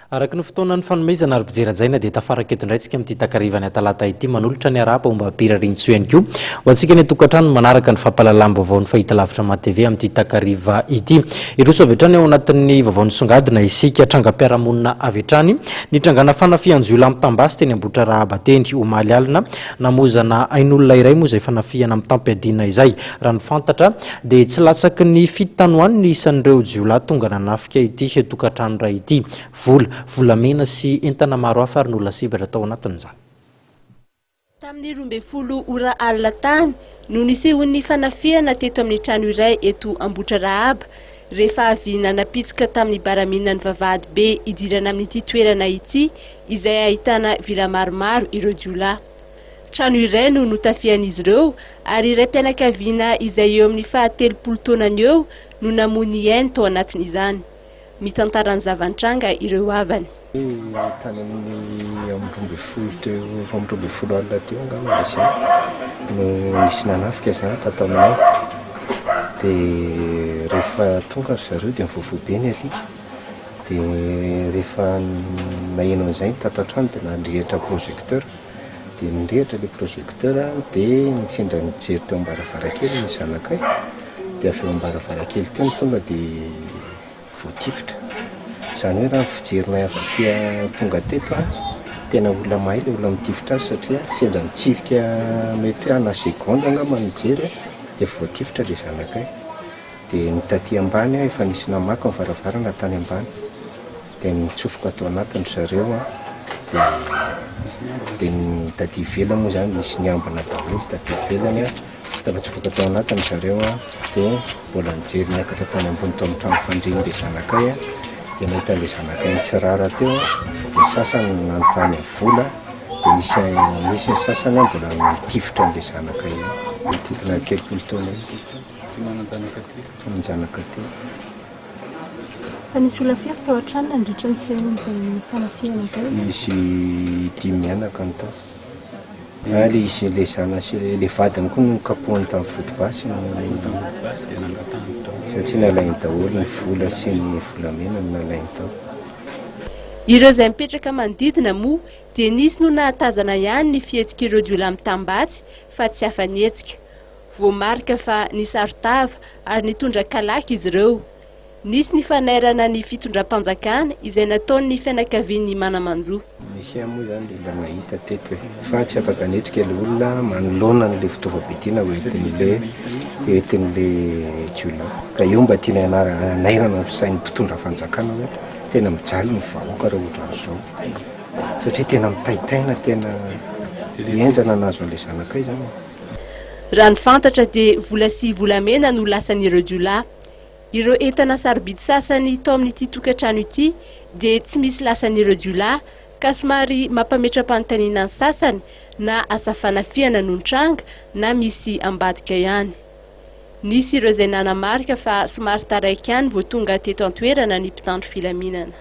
Araky ny fotoana ny fanomezana ary mpijery dia tafaraka eto indray tsika amin'ity takarivany talata ity manolotra ny arapa mba pirarintso ihany koa ho antsika ny tokantrano manaraka ny fampahalalam-baovao ny fahita lavitra matv amin'ity takariva ity. Iroso avy hatrany ao anatin'ny vaovao nisongadina isika trangam-piarahamonina avy hatrany ny trangana fanafian-jiola amin'ny tambasy teny Ambotra Rahabateny omaly alina namozana ain'olona iray moa izay fanafiana amin'ny tampiadina izay raha ny fantatra dia tsy latsaky ny fitanoany ny isan'ireo jiola tonga nanafika ity tokantrano ray ity volamena sy entana maro hafa ary n'olona sibatra tao anatin'izany. Tamin'ny 12 ora alina tany no nisehon'ny fanafiana teto amin'ny trano iray eto Ambotra Rahaba rehefa avy nanapitsika tamin'ny baramina ny vavahady be idirana amin'ity toerana ity izay ahitana vila maromaro ireo jiola. Trano iray no notafian'izy ireo ary iray mpianakaviana izay eo amin'ny 30 taonany eo no namony ainy tao anatin'izany. Mitantara ny zavantranga ireo havany. Tany amin'ny amby folo alina teo angamba no nisy nanafika izany tataminay dia rehefa tonga zareo dia mivoavoa ny alika dia rehefa naheno an'izay tatatrano dia nandrehitra projecteur dia nirehitra ilay projecteur dia nisendra nijery teo am-baravarakely ny zanakay dia avy eo am-baravarakely teo tonga dia voatifitra. Izany hoe raha ny fijerinay avy aty tonga teto tena olona mahay ilay olona mitifitra azy satria sendra nitsirika mety ana segonda angamba nijery dia voatifitra ilay zanakay. Dia nitaty ambany efa nisy namako ny varavarana tany ambany dia nitsofoka atao anatiny zareo dia nitaty ivelany moa izany nisy niambina daholo taty ivelany tafatsofoka atao anatiny zareo dia mbola nijery niakatra tany ambony tao amin'ny trano fandriana ilay zanakay dia nahita ilay zanakay nitsirara teo dia sasany nanontany vola dia nisy ny sasany mbola nitifitra an'ilay zanakay mitidina 30 taona manjanaka teo. Nisy olona firy tao an-trano nandritra ny sehon'izay fanafiana izay? Misy 10 mianaka ny tao. Ilay izy ilay zana sy ilay vadiny koa nokapohany tamin'ny foto-basy satria nalainy daholo ny vola sy ny volamena no nalainy tao. Ireo izay mipetraka manodidina moa dia nisy no nahatazana ihany ny fihetsikareo jiola amin'ny tambatsy fa tsy hafanetsika. Voamarika fa nisarotava ary nitondra kalaka izy ireo. Nisy ny fanairana ny fitondram-panjakana izay nataon'ny fianakavian'ny manamanjo. Misy moa izany ilay nahita teto hoe fa tsy afaka hanetrika ilay olona manoloana n'ilay fitaovam-piadiana hoentin'ilay jiola. Ka io mba tiana anairana sain'ny mpitondra fanjakana hoe tena mijaly ny vahoaka raha ohatra an'izao satria tena mitaitaina tena mienjana nazo an'ilay zanakay izany. Raha ny fantatra dia vola sy volamena no lasan'ireo jiola. Ireo entana sarobidy sasany tao amin'ity tokantrano ity dia tsy misy lasan'ireo jiola ka somary mampametra-panontaniana ny sasany na asa fanafiana no nitranga na misy ambadika ihany. Nisy ireo izay nanamarika fa somary taraiky ihany vao tonga teto an-toerana ny mpitandro filaminana.